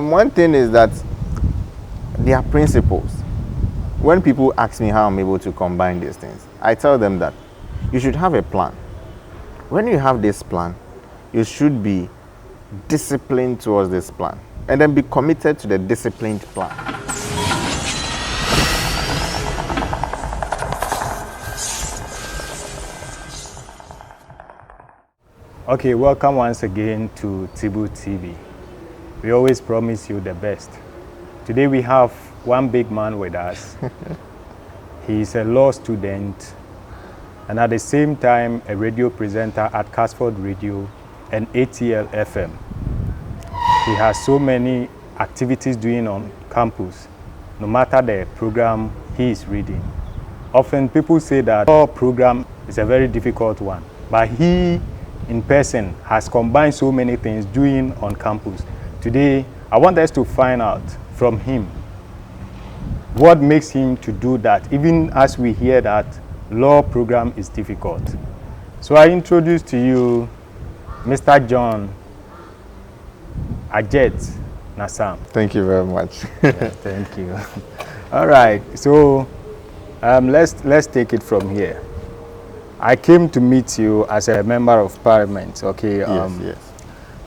One thing is that there are principles. When people ask me how I'm able to combine these things, I tell them that you should have a plan. When you have this plan, you should be disciplined towards this plan and then be committed to the disciplined plan. Okay, welcome once again to Tibu TV. We always promise you the best. Today we have one big man with us. He is a law student and at the same time a radio presenter at Casford Radio and ATL FM. He has so many activities doing on campus, no matter the program he is reading. Often people say that our program is a very difficult one, but he in person has combined so many things doing on campus. Today, I want us to find out from him what makes him to do that, even as we hear that law program is difficult. So I introduce to you Mr. John AJET-NASAM. Thank you very much. Yeah, thank you. All right, so let's take it from here. I came to meet you as a member of parliament, okay? Yes.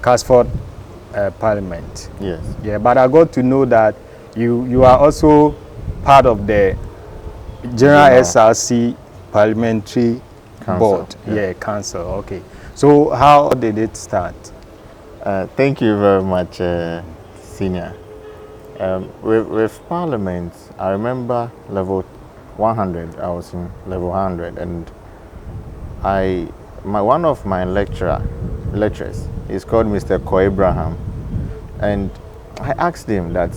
Casford Parliament. Yes. Yeah, but I got to know that you are also part of the General SRC Parliamentary Council. Board. Yeah, council. Okay. So how did it start? Thank you very much, Senior. With Parliament, I remember level 100. I was in level 100, and one of my lecturers is called Mr. Ko Abraham, and I asked him that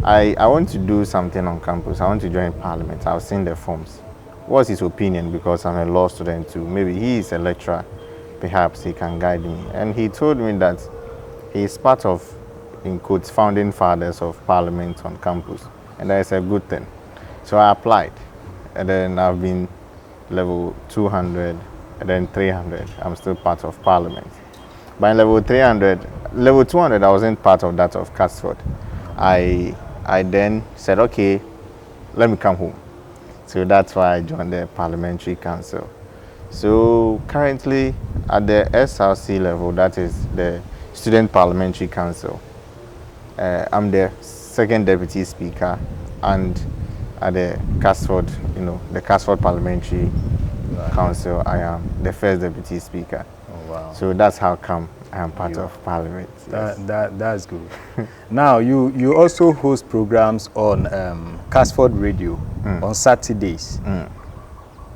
I want to do something on campus. I want to join Parliament. I've seen the forms. What's his opinion? Because I'm a law student too. Maybe he is a lecturer. Perhaps he can guide me. And he told me that he is part of, in quotes, founding fathers of Parliament on campus, and that is a good thing. So I applied, and then I've been level 200. And then 300, I'm still part of Parliament. By level 200, I wasn't part of that of Casford. I then said, okay, let me come home. So that's why I joined the Parliamentary Council. So currently at the SRC level, that is the Student Parliamentary Council, I'm the second deputy speaker, and at the Casford, the Casford Parliamentary Council, I am the first deputy speaker. Oh, wow. So that's how come I am part of Parliament. Yes. That's good. Now you also host programs on Casford Radio on Saturdays.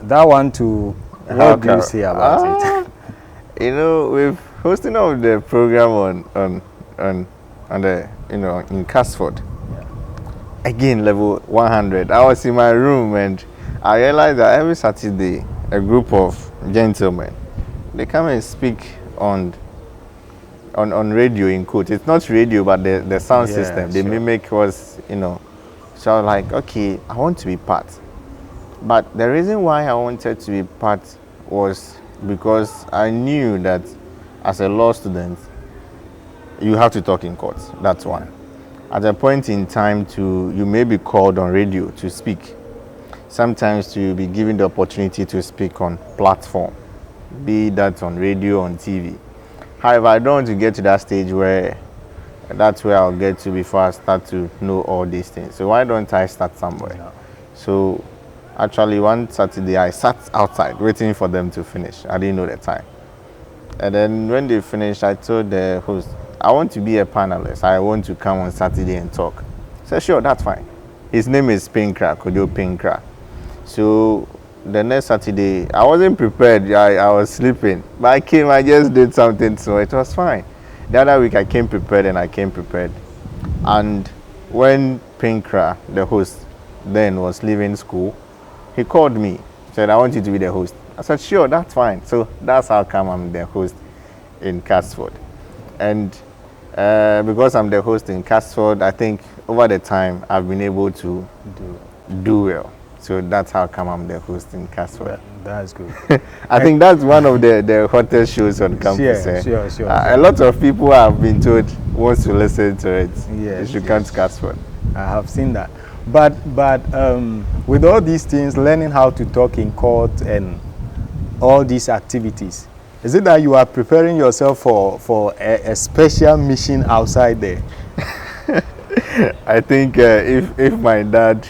That one too. What do you say about it? With hosting of the program on the in Casford. Yeah. Again, level 100. I was in my room and I realized that every Saturday a group of gentlemen, they come and speak on radio, in quote. It's not radio, but the sound system. They mimic was, So I was like, okay, I want to be part. But the reason why I wanted to be part was because I knew that as a law student, you have to talk in court. That's one. At a point in time, you may be called on radio to speak. Sometimes to be given the opportunity to speak on platform, be that on radio, on TV. However, I don't want to get to that stage where that's where I'll get to before I start to know all these things. So why don't I start somewhere? No. So actually one Saturday I sat outside waiting for them to finish. I didn't know the time. And then when they finished, I told the host, I want to be a panelist. I want to come on Saturday and talk. He said, sure, that's fine. His name is Pinkra, Kodio Pinkra. So the next Saturday, I wasn't prepared. I was sleeping. But I came, I just did something, so it was fine. The other week, I came prepared. And when Pinkra, the host, then was leaving school, he called me, said, I want you to be the host. I said, sure, that's fine. So that's how come I'm the host in Casford. And because I'm the host in Casford, I think over the time, I've been able to do well. So that's how come I'm the host in Casford. That's good. I think that's one of the hottest shows on campus. Sure. A lot of people have been told wants to listen to it. Yes, You can't cast one. I have seen that. But with all these things, learning how to talk in court and all these activities, is it that you are preparing yourself for a special mission outside there? I think if my dad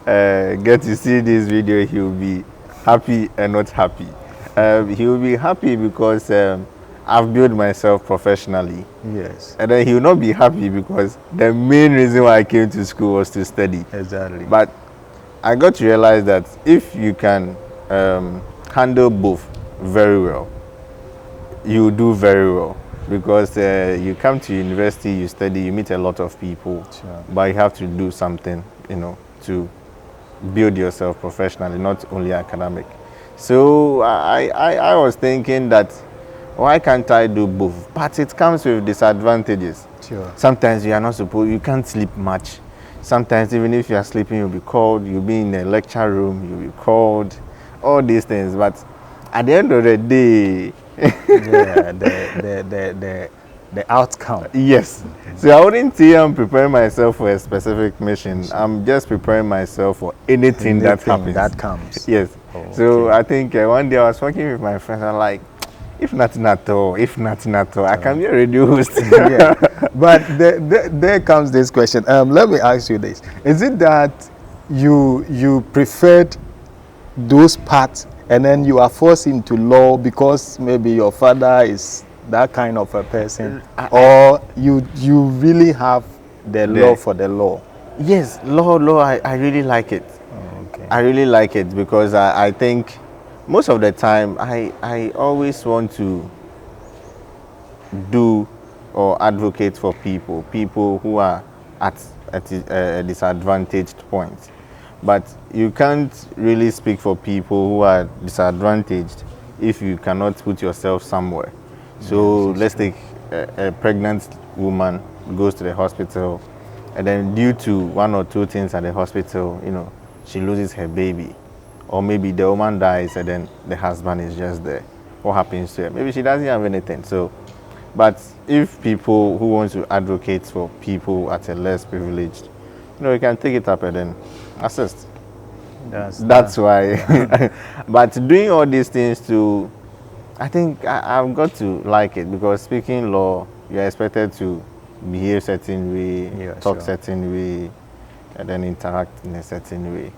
get to see this video, he will be happy and not happy. He will be happy because I've built myself professionally. Yes. And then he will not be happy because the main reason why I came to school was to study. Exactly. But I got to realize that if you can handle both very well, you do very well. Because you come to university, you study, you meet a lot of people, Sure. but you have to do something, to build yourself professionally, not only academic. So I was thinking that why can't I do both? But it comes with disadvantages. Sure. Sometimes you can't sleep much. Sometimes even if you are sleeping, you'll be called, you'll be in a lecture room, you'll be called, all these things. But at the end of the day, Yeah, the outcome. yes. So I wouldn't say I'm preparing myself for a specific mission. I'm just preparing myself for anything that happens. That comes. Yes. Oh, So I think one day I was working with my friends. I'm like, if nothing at all, I can be a radio host. Yeah. But there comes this question. Let me ask you this: is it that you preferred those parts, and then you are forced into law because maybe your father is that kind of a person, or you really have the love for the law? Yes, law. I really like it. Okay. I really like it because I think most of the time I always want to do or advocate for people who are at a disadvantaged point. But you can't really speak for people who are disadvantaged if you cannot put yourself somewhere. So let's take a pregnant woman goes to the hospital, and then due to one or two things at the hospital, she loses her baby. Or maybe the woman dies and then the husband is just there. What happens to her? Maybe she doesn't have anything. So, but if people who want to advocate for people at a less privileged, you can take it up and then assist. That's why. Yeah. But doing all these things too, I think I've got to like it because speaking law, you're expected to behave certain way, talk certain way, and then interact in a certain way.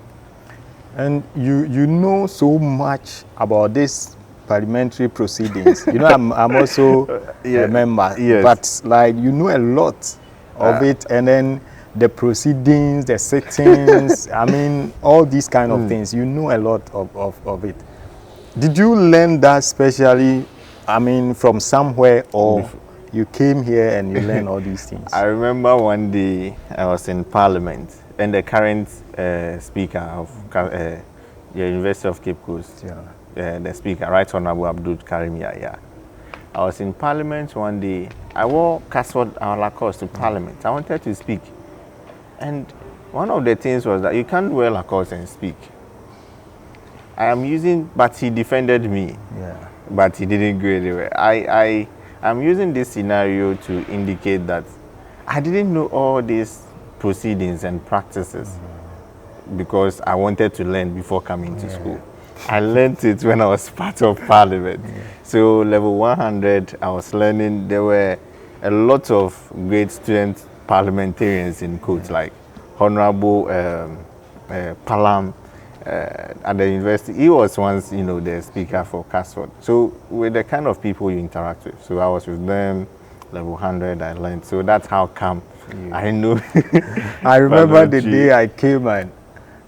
And you know so much about this parliamentary proceedings. I'm also a member, but like you know a lot of it, and then the proceedings, the sittings, I mean all these kind of things. You know a lot of it. Did you learn that specially, from somewhere, or you came here and you learned all these things? I remember one day I was in Parliament, and the current speaker of the University of Cape Coast, the speaker, Right Honorable Abdul Karim Yahya. I was in Parliament one day. I wore Casford Lacoste to Parliament. I wanted to speak. And one of the things was that you can't wear Lacoste and speak. But he defended me. Yeah. But he didn't go anywhere. I'm using this scenario to indicate that I didn't know all these proceedings and practices because I wanted to learn before coming to school. I learned it when I was part of Parliament. So level 100, I was learning. There were a lot of great student parliamentarians in quotes, like Honorable Palam at the university. He was once, the speaker for Casford. So with the kind of people you interact with. So I was with them, level 100, I learned. So that's how come I know. I remember the day I came and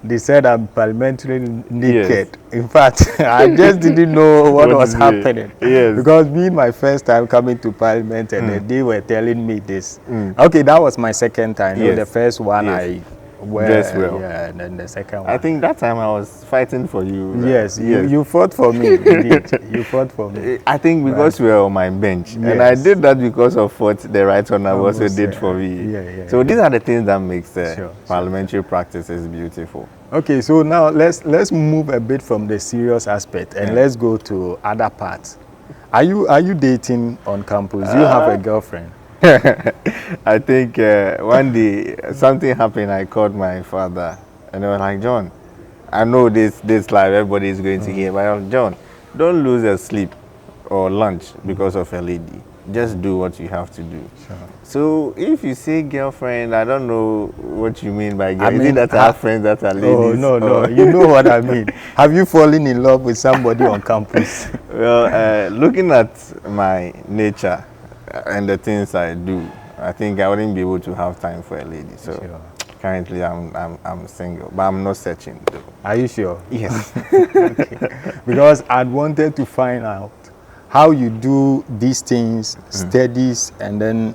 they said I'm parliamentary naked. In fact, I just didn't know what was happening. Because me, my first time coming to Parliament, and they were telling me this. Okay, that was my second time. The first one I dressed well. Yeah, and then the second one. I think that time I was fighting for you. Right? Yes, you fought for me. Indeed, you fought for me. I think because we were on my bench, and I did that because of what the Right Honourable also did for me. So these are the things that makes parliamentary practices beautiful. Okay, so now let's move a bit from the serious aspect and let's go to other parts. Are you dating on campus? Do you have a girlfriend? I think one day something happened. I called my father, and they were like, "John, I know this life everybody is going to hear, but John, don't lose your sleep or lunch because of a lady. Just do what you have to do." Sure. So if you say girlfriend, I don't know what you mean by girlfriend. I mean, is it that I have friends that are ladies? Oh no, you know what I mean. Have you fallen in love with somebody on campus? Well, looking at my nature and the things I do, I think I wouldn't be able to have time for a lady. So Sure. currently I'm single, but I'm not searching though. Are you sure? Yes. Okay. Because I wanted to find out how you do these things, studies, and then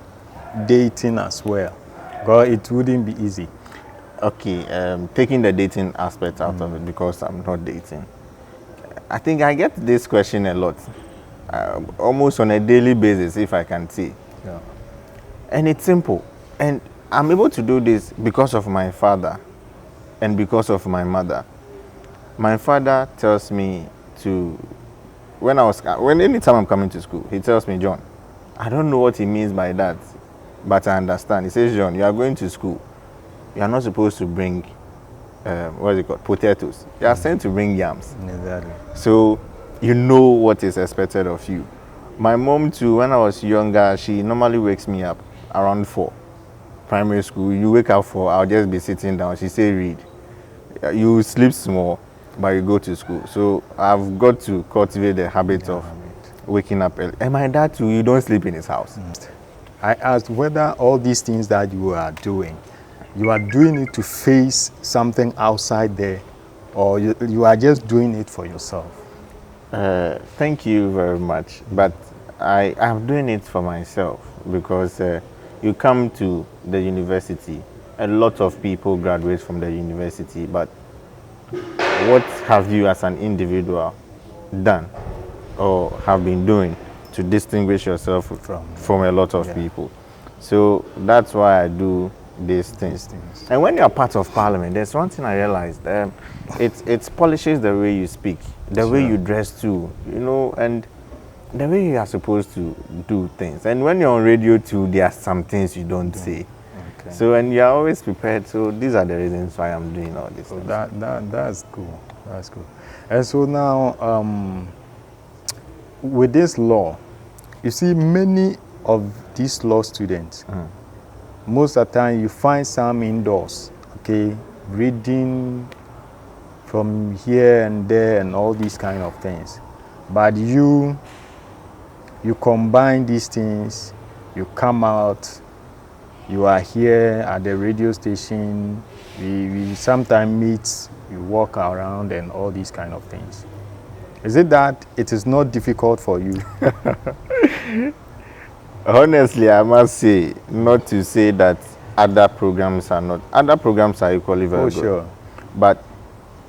dating as well. Because it wouldn't be easy. Okay, taking the dating aspect out of it because I'm not dating. I think I get this question a lot, almost on a daily basis, if I can say. Yeah. And it's simple. And I'm able to do this because of my father and because of my mother. My father tells me to, anytime I'm coming to school, he tells me, "John, I don't know what he means by that, but I understand." He says, "John, you are going to school. You are not supposed to bring, potatoes. You are sent to bring yams." Exactly. So you know what is expected of you. My mom too, when I was younger, she normally wakes me up around 4. Primary school, you wake up 4, I'll just be sitting down. She say read. You sleep small, but you go to school. So I've got to cultivate the habit of waking up early. And my dad too, you don't sleep in his house. I asked whether all these things that you are doing it to face something outside there, or you are just doing it for yourself. Thank you very much. But I'm doing it for myself because you come to the university, a lot of people graduate from the university, but what have you as an individual done or have been doing to distinguish yourself from a lot of people? So that's why I do these things. And when you're part of parliament, there's one thing I realized. It polishes the way you speak, the way you dress too, and the way you are supposed to do things. And when you're on radio too, there are some things you don't say. Okay. So, and you're always prepared. So these are the reasons why I'm doing all this. That's cool. That's cool. And so now, with this law, you see many of these law students, most of the time you find some indoors, okay, reading from here and there and all these kind of things. But you combine these things, you come out, you are here at the radio station, we sometimes meet, we walk around and all these kind of things. Is it that it is not difficult for you? Honestly, I must say, not to say that other programs are not. Other programs are equally very good. Sure. But,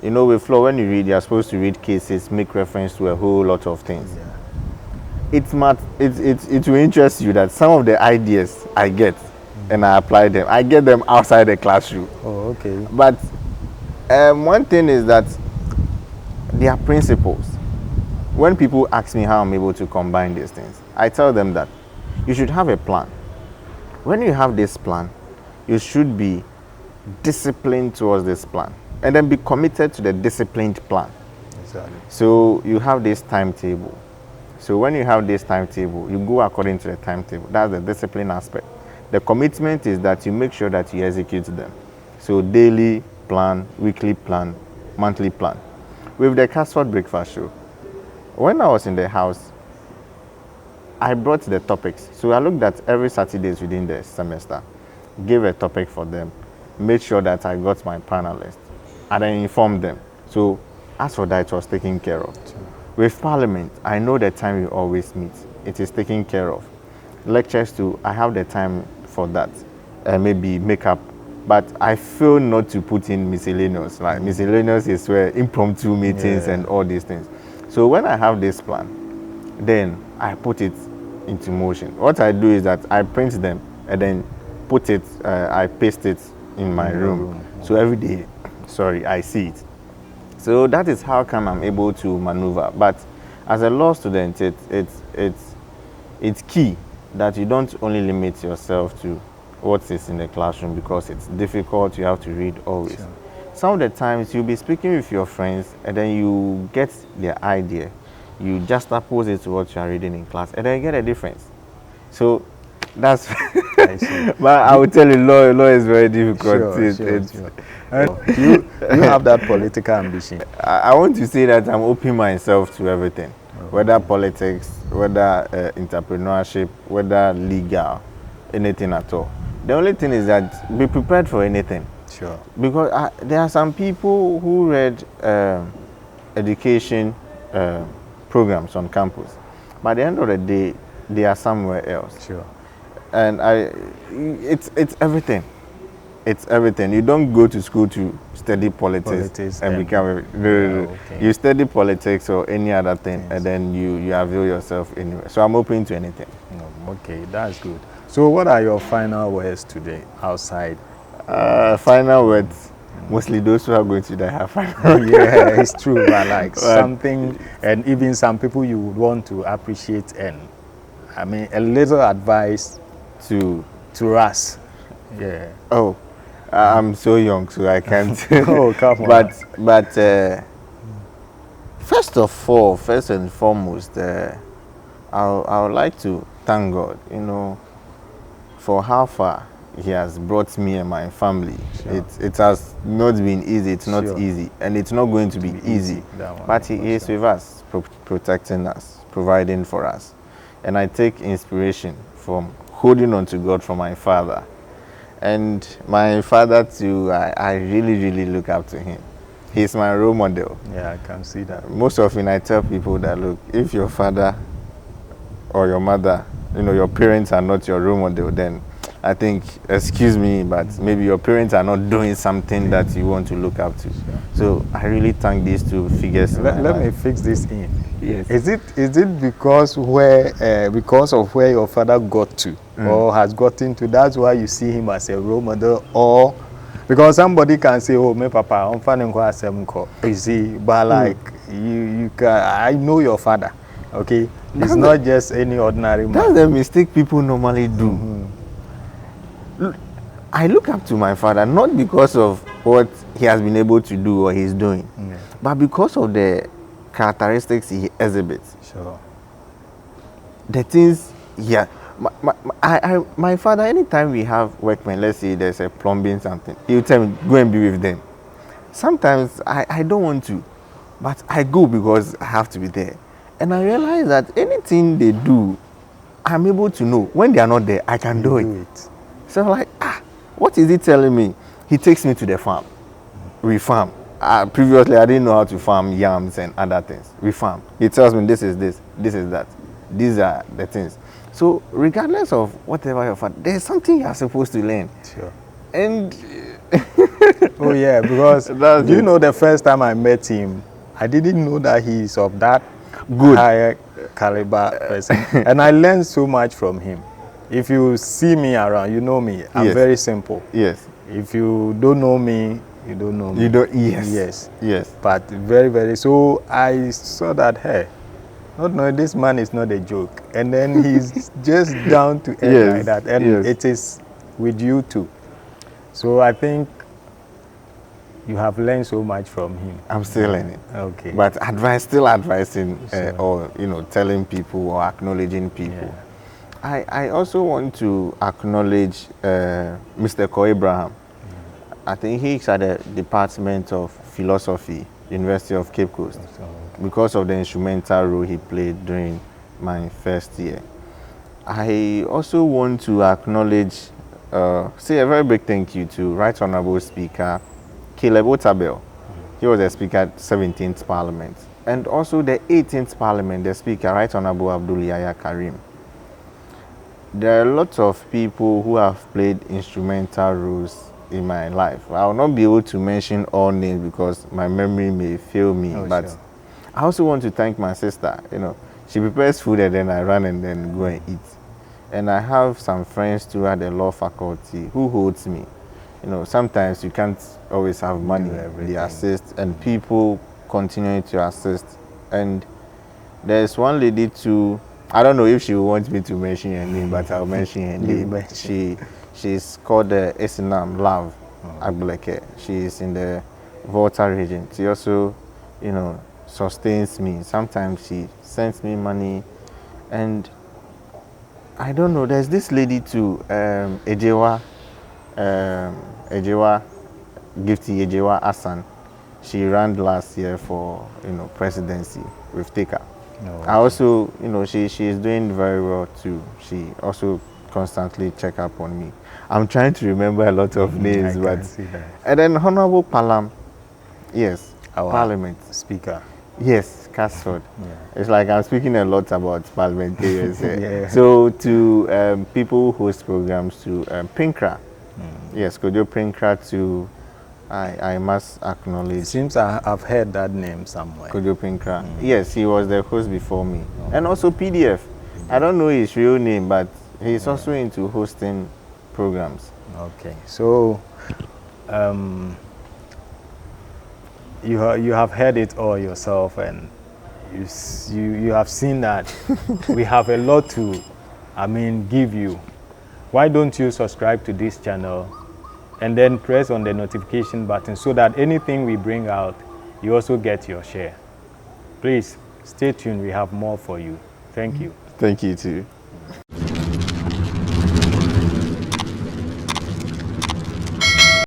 with Flow, when you read, you're supposed to read cases, make reference to a whole lot of things. Yeah. It will interest you that some of the ideas I get and I apply them, I get them outside the classroom. Oh, okay. But one thing is that there are principles. When people ask me how I'm able to combine these things, I tell them that you should have a plan. When you have this plan, you should be disciplined towards this plan and then be committed to the disciplined plan. Exactly. So you have this timetable. So when you have this timetable, you go according to the timetable. That's the discipline aspect. The commitment is that you make sure that you execute them. So daily plan, weekly plan, monthly plan. With the Casford Breakfast Show, when I was in the house, I brought the topics. So I looked at every Saturdays within the semester, gave a topic for them, made sure that I got my panelists, and I informed them. So as for that, it was taken care of. Sure. With Parliament, I know the time we always meet. It is taken care of. Lectures too, I have the time for that. Maybe makeup, but I feel not to put in miscellaneous. Like miscellaneous is where impromptu meetings and all these things. So when I have this plan, then I put it into motion. What I do is that I print them and then put it, I paste it in my room. So every day sorry, I see it. So that is how come I'm able to maneuver. But as a law student, it's key that you don't only limit yourself to what is in the classroom, because it's difficult. You have to read always. Sure. Some of the times you'll be speaking with your friends and then you get their idea. You just oppose it to what you are reading in class and then you get a difference. So that's I see. but I will tell you, law is very difficult. Sure. You have that political ambition. I want to say that I'm opening myself to everything, whether politics, whether entrepreneurship, whether legal, anything at all. The only thing is that be prepared for anything. Sure. Because there are some people who read education programs on campus, but at the end of the day, they are somewhere else. Sure. And it's everything. It's everything. You don't go to school to study politics and become okay. You study politics or any other thing, yes, and then you avail yourself anyway. So I'm open to anything. Okay, that's good. So what are your final words today outside? Final words, mostly those who are going to die have final words. Yeah, it's true, but like something, and even some people you would want to appreciate, and I mean a little advice to us. Yeah. Oh, I'm so young, so I can't. Oh, come on. But first and foremost, I would like to thank God, for how far He has brought me and my family. Sure. It has not been easy. It's not easy, and it's not going to be easy. But He is with us, protecting us, providing for us, and I take inspiration from holding on to God from my father. And my father too, I really, really look up to him. He's my role model. Yeah, I can see that. Most often I tell people that, look, if your father or your mother, your parents are not your role model, then I think, excuse me, but maybe your parents are not doing something that you want to look up to. So I really thank these two figures. Let me fix this in. Yes. Is it because of where your father got to or has gotten to, that's why you see him as a role model? Or because somebody can say, oh, my papa, I'm finding you see, but like you can, I know your father, okay? It's not just any ordinary man. That's the mistake people normally do. I look up to my father not because of what he has been able to do or he's doing, but because of the characteristics he exhibits. Sure. The things, my father, anytime we have workmen, let's say there's a plumbing something, he'll tell me, go and be with them. Sometimes I don't want to, but I go because I have to be there. And I realize that anything they do, I'm able to know. When they are not there, I can do it. So I'm like, what is he telling me? He takes me to the farm. We farm. Previously, I didn't know how to farm yams and other things. We farm. He tells me this is this, this is that. These are the things. So regardless of whatever your father, there's something you are supposed to learn. Sure. And oh yeah, because the first time I met him, I didn't know that he's of that higher caliber person. And I learned so much from him. If you see me around, you know me. I'm very simple. Yes. If you don't know me, you don't know me. You don't. Yes. Yes. But very, very. So I saw that, hey, no, this man is not a joke. And then he's just down to earth like that. And it is with you too. So I think you have learned so much from him. I'm still learning. Okay. But still advising or telling people or acknowledging people. Yeah. I also want to acknowledge Mr. Abraham. I think he's at the Department of Philosophy, University of Cape Coast, because of the instrumental role he played during my first year. I also want to acknowledge, say a very big thank you to Right Honorable Speaker Caleb Otabel. He was the Speaker at 17th Parliament. And also the 18th Parliament, the Speaker, Right Honorable Abdul Yahya Karim. There are lots of people who have played instrumental roles in my life. I will not be able to mention all names because my memory may fail me. But I also want to thank my sister. She prepares food and then I run and then go and eat. And I have some friends too at the law faculty who holds me. you know, sometimes you can't always have money. They assist, and people continue to assist. And there's one lady too. I don't know if she wants me to mention her name, but I'll mention her name. She's called Esinam Love Agbeleke. She is in the Volta region. She also, you know, sustains me. Sometimes she sends me money, and I don't know. There's this lady too, Ejewa, Gifty Ejewa Asan. She ran last year for, you know, presidency with Teka. I also, you know, she is doing very well too. She also constantly check up on me. I'm trying to remember a lot of names, but and then Honorable Palam, yes, our Parliament Speaker. Yes, Casford. Yeah. It's like I'm speaking a lot about parliamentarians. Yeah. So to people who host programs, to Pinkra, yes, Kojo Pinkra, to I must acknowledge. It seems I've heard that name somewhere. Kojo Pinkra. Yes, he was the host before me. And also PDF. I don't know his real name, but he's also into hosting programs. Okay, so you have heard it all yourself, and you have seen that we have a lot to, give you. Why don't you subscribe to this channel and then press on the notification button so that anything we bring out, you also get your share. Please stay tuned. We have more for you. Thank you. Thank you too.